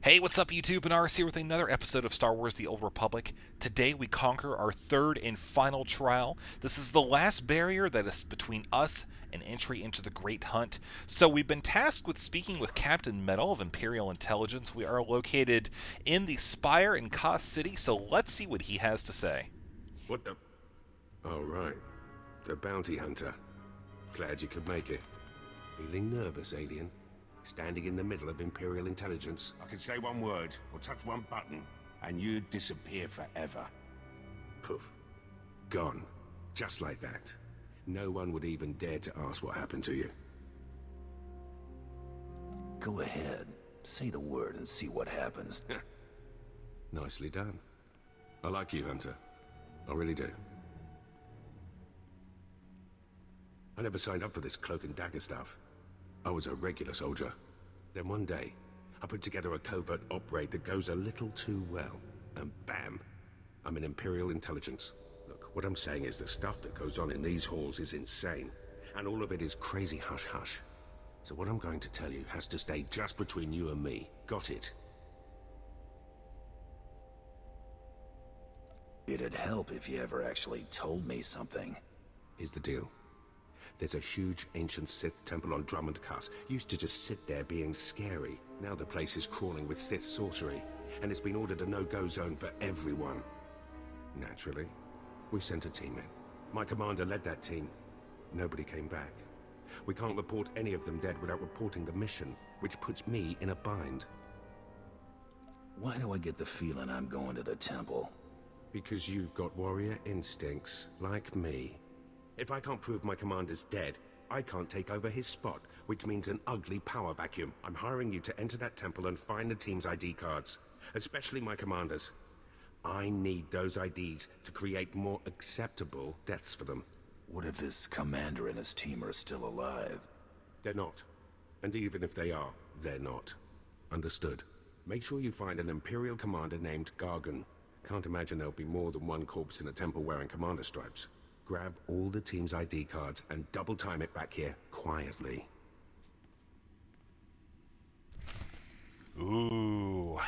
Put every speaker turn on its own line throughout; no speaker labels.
Hey, what's up, YouTube? And RC here with another episode of Star Wars The Old Republic. Today we conquer our third and final trial. This is the last barrier that is between us and entry into the Great Hunt. So we've been tasked with speaking with Captain Metal of Imperial Intelligence. We are located in the Spire in Kos City, so let's see what he has to say.
What the? Oh, right. The bounty hunter. Glad you could make it. Feeling nervous, alien? Standing in the middle of Imperial Intelligence.
I could say one word, or touch one button, and you'd disappear forever.
Poof. Gone. Just like that. No one would even dare to ask what happened to you.
Go ahead. Say the word and see what happens.
Nicely done. I like you, Hunter. I really do. I never signed up for this cloak and dagger stuff. I was a regular soldier. Then one day, I put together a covert op raid that goes a little too well. And bam, I'm in Imperial Intelligence. Look, what I'm saying is the stuff that goes on in these halls is insane. And all of it is crazy hush-hush. So what I'm going to tell you has to stay just between you and me. Got it?
It'd help if you ever actually told me something.
Here's the deal. There's a huge ancient Sith temple on Drummond Pass. Used to just sit there being scary. Now the place is crawling with Sith sorcery, and it's been ordered a no-go zone for everyone. Naturally, we sent a team in. My commander led that team. Nobody came back. We can't report any of them dead without reporting the mission, which puts me in a bind.
Why do I get the feeling I'm going to the temple?
Because you've got warrior instincts, like me. If I can't prove my commander's dead, I can't take over his spot, which means an ugly power vacuum. I'm hiring you to enter that temple and find the team's ID cards, especially my commander's. I need those IDs to create more acceptable deaths for them.
What if this commander and his team are still alive?
They're not. And even if they are, they're not. Understood. Make sure you find an Imperial commander named Gargan. Can't imagine there'll be more than one corpse in a temple wearing commander stripes. Grab all the team's ID cards and double time it back here, quietly.
Ooh,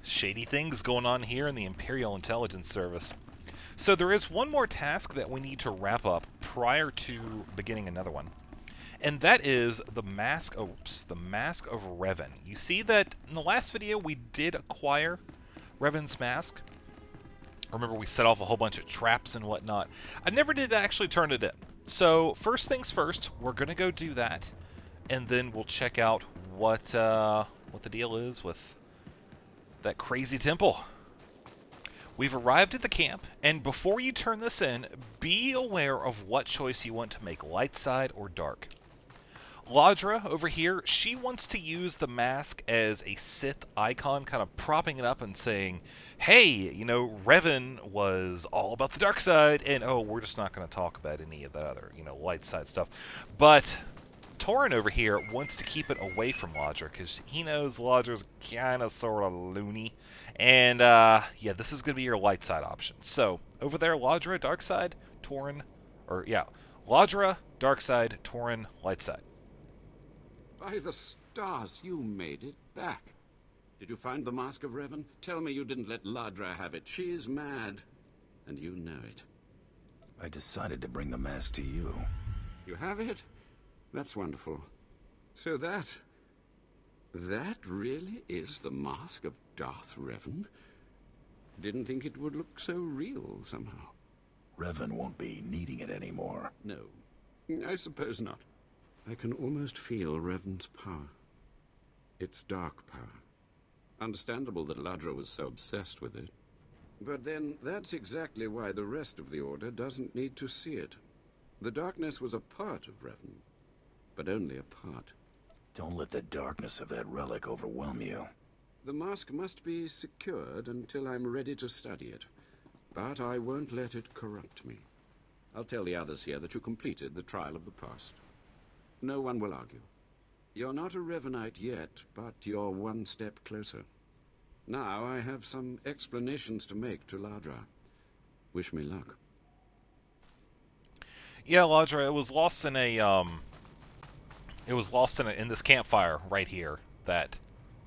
shady things going on here in the Imperial Intelligence Service. So there is one more task that we need to wrap up prior to beginning another one. And that is the Mask of Revan. You see that in the last video we did acquire Revan's mask. Remember, we set off a whole bunch of traps and whatnot. I never did actually turn it in. So first things first, we're gonna go do that, and then we'll check out what the deal is with that crazy temple. We've arrived at the camp, and before you turn this in, be aware of what choice you want to make, light side or dark. Ladra over here, she wants to use the mask as a Sith icon, kind of propping it up and saying, hey, you know, Revan was all about the dark side, and oh, we're just not going to talk about any of that other, you know, light side stuff. But Torin over here wants to keep it away from Ladra, because he knows Ladra's kind of sort of loony. And, yeah, this is going to be your light side option. So, over there, Ladra, dark side, Torin, or, yeah, Ladra, dark side, Torin, light side.
By the stars, you made it back. Did you find the Mask of Revan? Tell me you didn't let Ladra have it. She is mad, and you know it.
I decided to bring the mask to you.
You have it? That's wonderful. So that really is the Mask of Darth Revan? Didn't think it would look so real somehow.
Revan won't be needing it anymore.
No, I suppose not. I can almost feel Revan's power. It's dark power. Understandable that Ladra was so obsessed with it. But then, that's exactly why the rest of the Order doesn't need to see it. The darkness was a part of Revan, but only a part.
Don't let the darkness of that relic overwhelm you.
The mask must be secured until I'm ready to study it. But I won't let it corrupt me. I'll tell the others here that you completed the trial of the past. No one will argue. You're not a Revanite yet, but you're one step closer. Now I have some explanations to make to Ladra. Wish me luck.
Yeah, Ladra, it was lost in a in this campfire right here that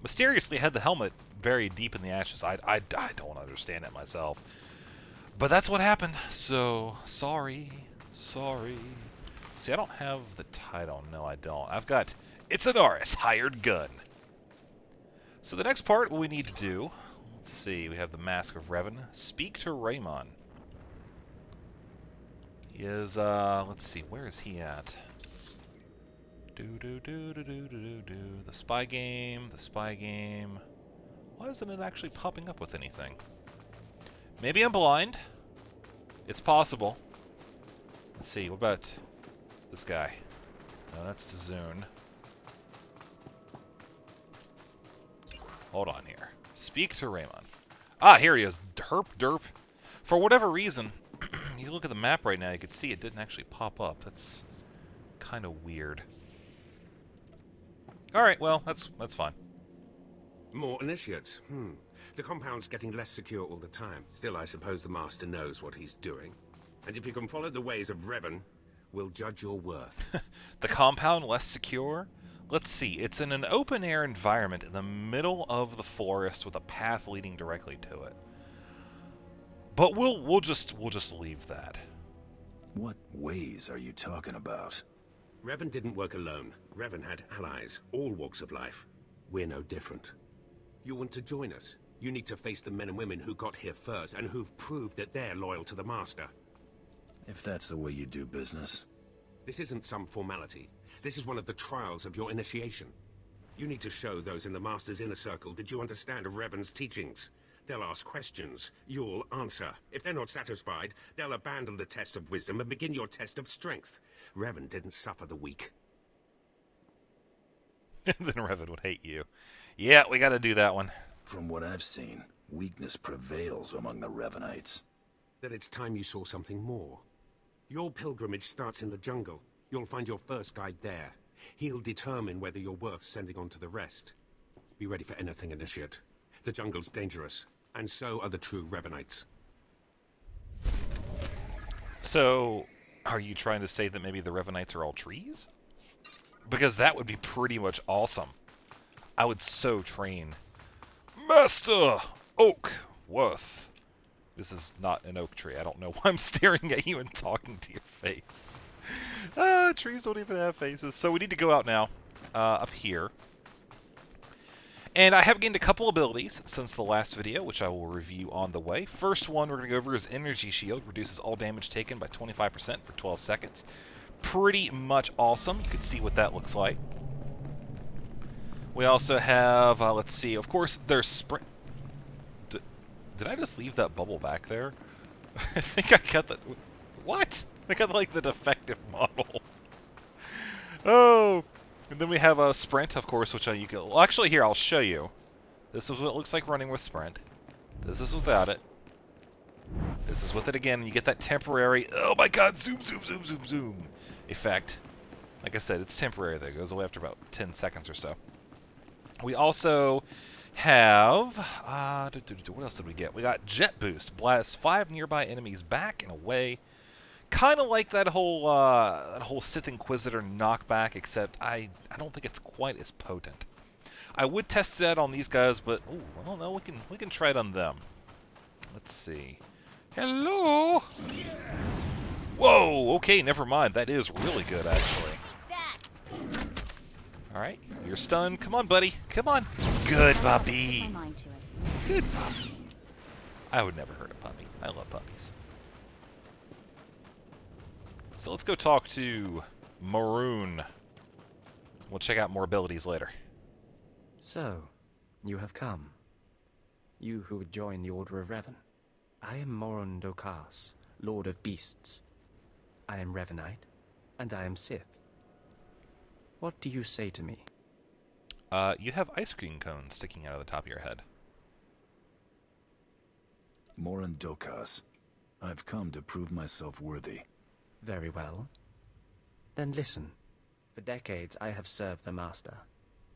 mysteriously had the helmet buried deep in the ashes. I don't understand it myself. But that's what happened, so sorry. Sorry. See, I don't have the title. No, I don't. I've got It's an Aris Hired Gun. So the next part, what we need to do, let's see, we have the Mask of Revan. Speak to Raymond. He is, let's see, where is he at? The spy game, the spy game. Why isn't it actually popping up with anything? Maybe I'm blind. It's possible. Let's see, what about this guy? No, that's Tazun. Hold on here. Speak to Raymond. Ah, here he is. Derp, derp. For whatever reason, you look at the map right now, you can see it didn't actually pop up. That's kind of weird. Alright, well, that's fine.
More initiates. The compound's getting less secure all the time. Still, I suppose the Master knows what he's doing. And if you can follow the ways of Revan, we'll judge your worth.
The compound less secure? Let's see. It's in an open-air environment in the middle of the forest with a path leading directly to it. But we'll just leave that.
What ways are you talking about?
Revan didn't work alone. Revan had allies, all walks of life. We're no different. You want to join us? You need to face the men and women who got here first and who've proved that they're loyal to the Master.
If that's the way you do business.
This isn't some formality. This is one of the trials of your initiation. You need to show those in the Master's inner circle that you understand Revan's teachings. They'll ask questions. You'll answer. If they're not satisfied, they'll abandon the test of wisdom and begin your test of strength. Revan didn't suffer the weak.
Then Revan would hate you. Yeah, we gotta do that one.
From what I've seen, weakness prevails among the Revanites.
Then it's time you saw something more. Your pilgrimage starts in the jungle. You'll find your first guide there. He'll determine whether you're worth sending on to the rest. Be ready for anything, Initiate. The jungle's dangerous, and so are the true Revanites.
So, are you trying to say that maybe the Revanites are all trees? Because that would be pretty much awesome. I would so train. Master Oak Worth. This is not an oak tree. I don't know why I'm staring at you and talking to your face. Trees don't even have faces. So we need to go out now, up here. And I have gained a couple abilities since the last video, which I will review on the way. First one we're going to go over is Energy Shield. Reduces all damage taken by 25% for 12 seconds. Pretty much awesome. You can see what that looks like. We also have, let's see, of course, there's Sprint. Did I just leave that bubble back there? I think I got that. What? I got, like, the defective model. Oh. And then we have a Sprint, of course, which you can... Well, actually, here, I'll show you. This is what it looks like running with Sprint. This is without it. This is with it again, and you get that temporary, oh my god, zoom, zoom, zoom, zoom, zoom effect. Like I said, it's temporary. That goes away after about 10 seconds or so. We also have... what else did we get? We got Jet Boost. Blasts 5 nearby enemies back and away. Kind of like that whole Sith Inquisitor knockback, except I don't think it's quite as potent. I would test that on these guys, but ooh, well, no, we can try it on them. Let's see. Hello. Whoa. Okay, never mind. That is really good, actually. All right, you're stunned. Come on, buddy. Come on. Good puppy. Good puppy. I would never hurt a puppy. I love puppies. So let's go talk to Maroon. We'll check out more abilities later.
So, you have come. You who would join the Order of Revan. I am Moron Dokas, Lord of Beasts. I am Revanite, and I am Sith. What do you say to me?
You have ice cream cones sticking out of the top of your head.
Moran Dokas, I've come to prove myself worthy.
Very well. Then listen. For decades I have served the Master.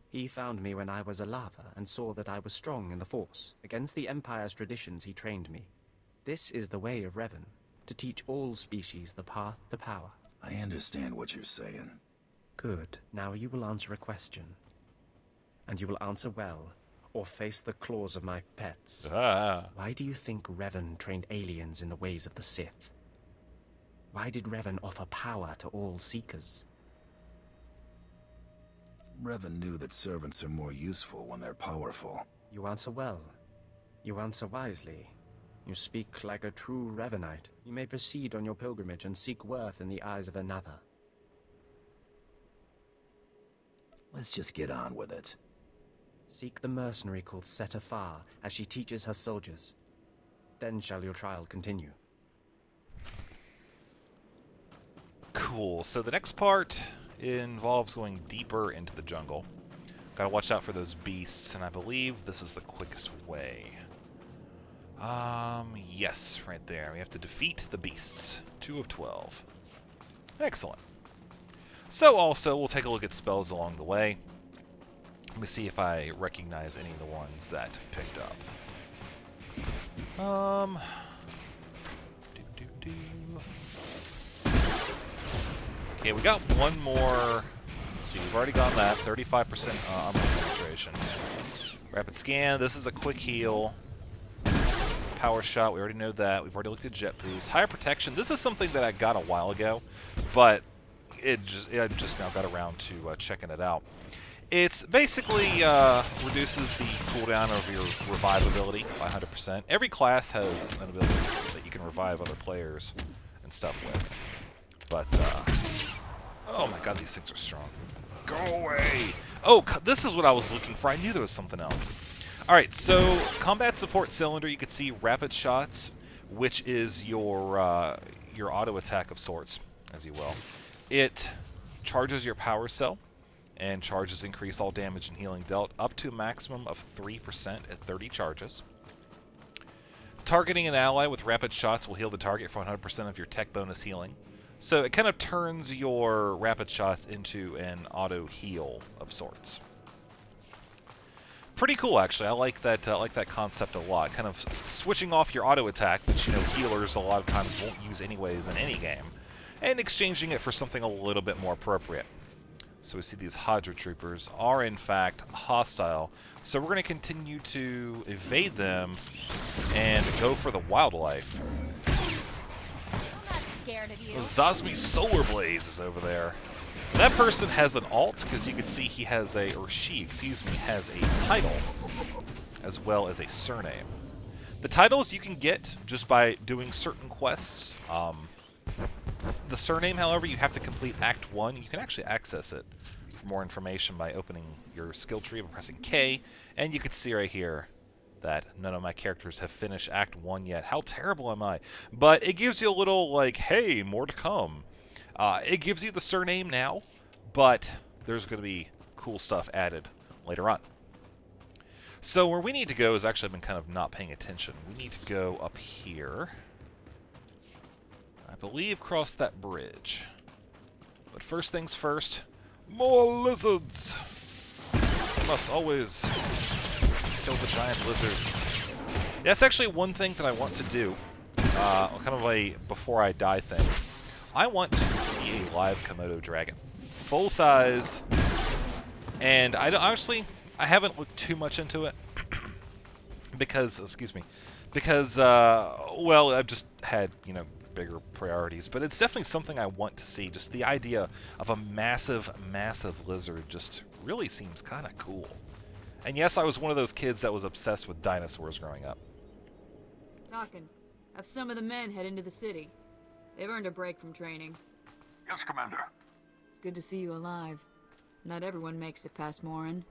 He found me when I was a lava and saw that I was strong in the Force. Against the Empire's traditions he trained me. This is the way of Revan, to teach all species the path to power.
I understand what you're saying.
Good. Now you will answer a question. And you will answer well, or face the claws of my pets.
Ah.
Why do you think Revan trained aliens in the ways of the Sith? Why did Revan offer power to all Seekers?
Revan knew that servants are more useful when they're powerful.
You answer well. You answer wisely. You speak like a true Revanite. You may proceed on your pilgrimage and seek worth in the eyes of another.
Let's just get on with it.
Seek the mercenary called Seta Far as she teaches her soldiers. Then shall your trial continue.
Cool. So the next part involves going deeper into the jungle. Gotta watch out for those beasts, and I believe this is the quickest way. Yes, right there. We have to defeat the beasts. 2 of 12. Excellent. So also, we'll take a look at spells along the way. Let me see if I recognize any of the ones that picked up. Okay, we got one more. Let's see, we've already got that. 35% armor penetration. Rapid scan. This is a quick heal. Power shot. We already know that. We've already looked at jet boost. Higher protection. This is something that I got a while ago, but I just now got around to checking it out. It's basically reduces the cooldown of your revive ability by 100%. Every class has an ability that you can revive other players and stuff with. But, oh my god, these things are strong. Go away! Oh, this is what I was looking for. I knew there was something else. Alright, so combat support cylinder, you can see rapid shots, which is your auto attack of sorts, as you will. It charges your power cell, and charges increase all damage and healing dealt up to a maximum of 3% at 30 charges. Targeting an ally with rapid shots will heal the target for 100% of your tech bonus healing. So it kind of turns your rapid shots into an auto heal of sorts. Pretty cool, actually. I like that concept a lot. Kind of switching off your auto attack, which healers a lot of times won't use anyways in any game, and exchanging it for something a little bit more appropriate. So we see these Hydra troopers are in fact hostile. So we're going to continue to evade them and go for the wildlife.
I'm not scared of you.
Zosmi Solar Blaze is over there. That person has an alt, because you can see he has has a title, as well as a surname. The titles you can get just by doing certain quests. The surname, however, you have to complete Act 1. You can actually access it for more information by opening your skill tree and pressing K, and you can see right here that none of my characters have finished Act 1 yet. How terrible am I? But it gives you a little, like, hey, more to come. It gives you the surname now, but there's going to be cool stuff added later on. So where we need to go is actually I've been kind of not paying attention. We need to go up here. I believe cross that bridge. But first things first, more lizards! You must always kill the giant lizards. That's actually one thing that I want to do. Kind of a before I die thing. I want to see a live Komodo dragon. Full size. And I haven't looked too much into it. because, well, I've just had, bigger priorities. But it's definitely something I want to see. Just the idea of a massive, massive lizard just really seems kind of cool. And yes, I was one of those kids that was obsessed with dinosaurs growing up.
Talking. Have some of the men head into the city. They've earned a break from training.
Yes, Commander.
It's good to see you alive. Not everyone makes it past Morin.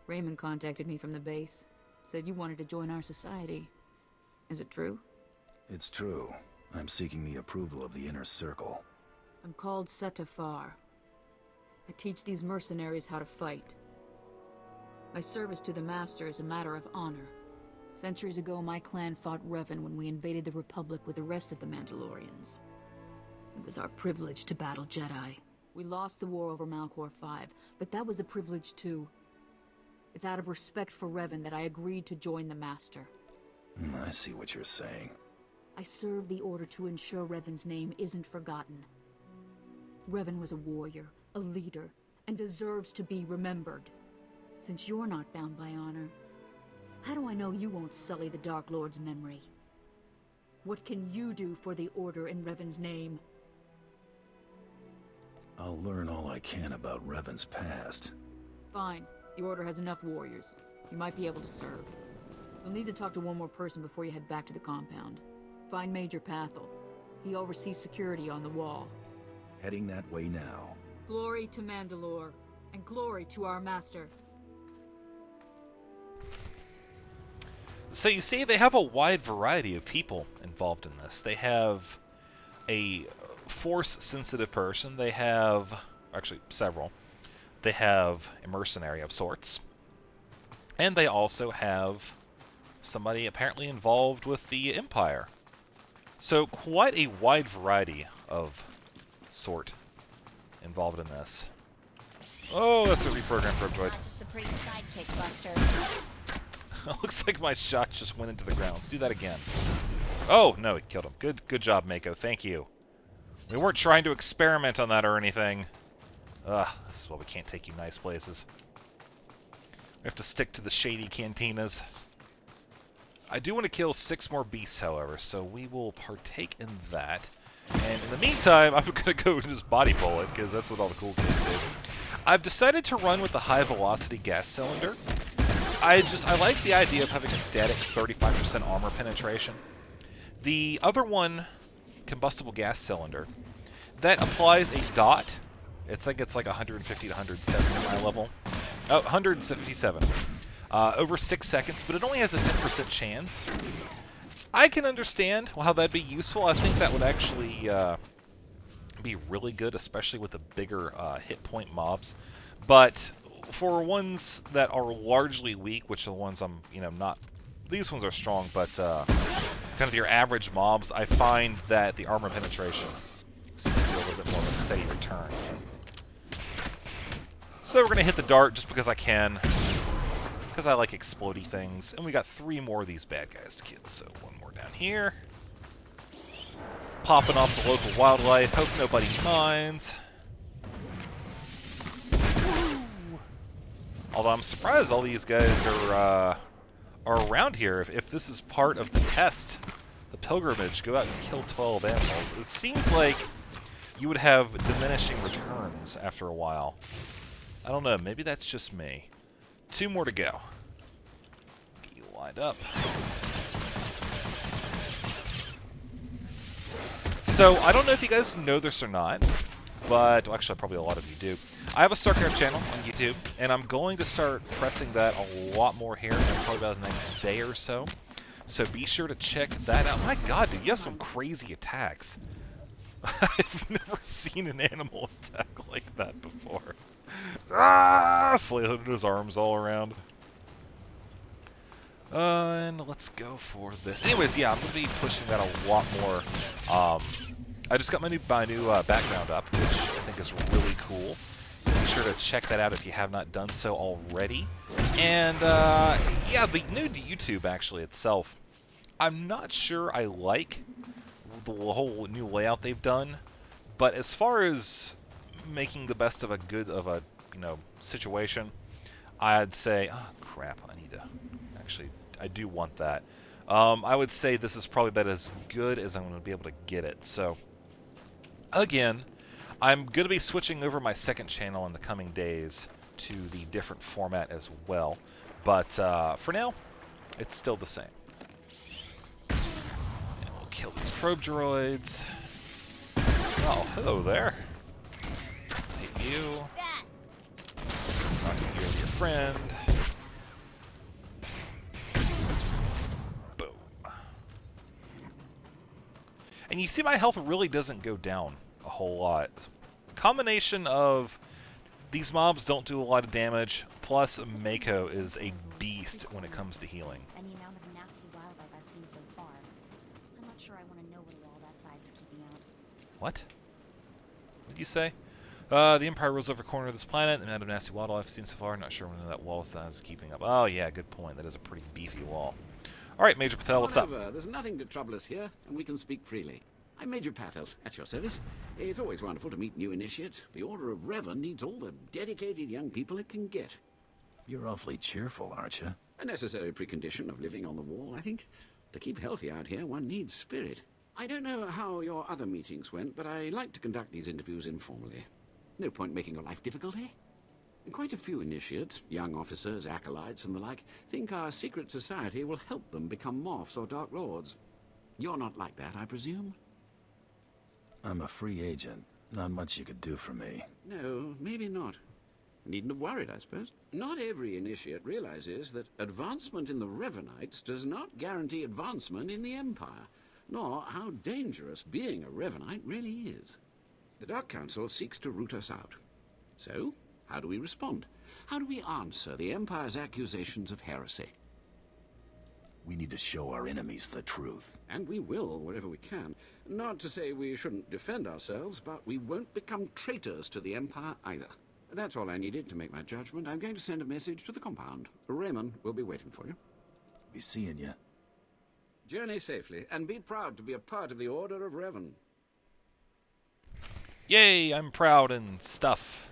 Raymond contacted me from the base. Said you wanted to join our society. Is it true?
It's true. I'm seeking the approval of the Inner Circle.
I'm called Seta Far. I teach these mercenaries how to fight. My service to the Master is a matter of honor. Centuries ago, my clan fought Revan when we invaded the Republic with the rest of the Mandalorians. It was our privilege to battle Jedi. We lost the war over Malchor 5, but that was a privilege too. It's out of respect for Revan that I agreed to join the Master.
I see what you're saying.
I serve the Order to ensure Revan's name isn't forgotten. Revan was a warrior, a leader, and deserves to be remembered. Since you're not bound by honor, How do I know you won't sully the Dark Lord's memory? What can you do for the Order in Revan's name?
I'll learn all I can about Revan's past.
Fine. The Order has enough warriors. You might be able to serve. You'll need to talk to one more person before you head back to the compound. Find Major Pathel. He oversees security on the wall.
Heading that way now.
Glory to Mandalore, and glory to our master.
So you see, they have a wide variety of people involved in this. They have a Force-sensitive person. They have, actually, several. They have a mercenary of sorts. And they also have somebody apparently involved with the Empire. So quite a wide variety of sort involved in this. Oh, that's a reprogrammed probe droid.
Not just the pretty sidekick buster.
Looks like my shot just went into the ground. Let's do that again. Oh, no, it killed him. Good job, Mako. Thank you. We weren't trying to experiment on that or anything. Ugh, this is why we can't take you nice places. We have to stick to the shady cantinas. I do want to kill 6 more beasts, however, so we will partake in that. And in the meantime, I'm going to go and just body pull it, because that's what all the cool kids do. I've decided to run with the high-velocity gas cylinder. I like the idea of having a static 35% armor penetration. The other one, combustible gas cylinder, that applies a dot. It's like 150 to 170 at my level. Oh, 157. Over 6 seconds, but it only has a 10% chance. I can understand how that'd be useful. I think that would actually be really good, especially with the bigger hit point mobs. But for ones that are largely weak, which are the ones I'm, not... These ones are strong, but kind of your average mobs, I find that the armor penetration seems to be a little bit more of a steady return. So we're going to hit the dart just because I can, because I like explodey things. And we got 3 more of these bad guys to kill, so 1 more down here. Popping off the local wildlife, hope nobody minds. Although I'm surprised all these guys are around here. If this is part of the test, the pilgrimage, go out and kill 12 animals. It seems like you would have diminishing returns after a while. I don't know, maybe that's just me. 2 more to go. Get you lined up. So, I don't know if you guys know this or not, but well, actually probably a lot of you do. I have a StarCraft channel on YouTube, and I'm going to start pressing that a lot more here in probably about the next day or so. So be sure to check that out. My god, dude, you have some crazy attacks. I've never seen an animal attack like that before. Ah! Flailing his arms all around. And let's go for this. Anyways, yeah, I'm going to be pushing that a lot more. I just got my new background up, which I think is really cool. Be sure to check that out if you have not done so already. And, yeah, the new YouTube, actually, itself, I'm not sure I like the whole new layout they've done, but as far as making the best of a situation, I'd say, oh, crap, I need to, actually, I do want that. I would say this is probably about as good as I'm going to be able to get it, so, again, I'm going to be switching over my second channel in the coming days to the different format as well. But for now, it's still the same. And we'll kill these probe droids. Oh, hello there. Hit you. Knock you over your friend. Boom. And you see my health really doesn't go down a whole lot. The combination of these mobs don't do a lot of damage, plus Mako is a beast when it comes to healing.
And the amount of nasty wildlife I've seen so far. I'm not sure I want to know what a wall that size is keeping out.
What? What did you say? The Empire rules over a corner of this planet. The amount of nasty wildlife I've seen so far. I'm not sure when that wall size is keeping up. Oh yeah, good point. That is a pretty beefy wall. Alright, Major Pathel, what's up?
There's nothing to trouble us here, and we can speak freely. I'm Major Pathel, at your service. It's always wonderful to meet new initiates. The Order of Revan needs all the dedicated young people it can get.
You're awfully cheerful, aren't you?
A necessary precondition of living on the wall, I think. To keep healthy out here, one needs spirit. I don't know how your other meetings went, but I like to conduct these interviews informally. No point making your life difficult, eh? And quite a few initiates, young officers, acolytes, and the like, think our secret society will help them become morphs or dark lords. You're not like that, I presume?
I'm a free agent. Not much you could do for me.
No, maybe not. Needn't have worried, I suppose. Not every initiate realizes that advancement in the Revenites does not guarantee advancement in the Empire, nor how dangerous being a Revenite really is. The Dark Council seeks to root us out. So, how do we respond? How do we answer the Empire's accusations of heresy?
We need to show our enemies the truth.
And we will, wherever we can. Not to say we shouldn't defend ourselves, but we won't become traitors to the Empire either. That's all I needed to make my judgment. I'm going to send a message to the compound. Raymond will be waiting for you.
Be seeing you.
Journey safely, and be proud to be a part of the Order of Revan.
Yay, I'm proud and stuff.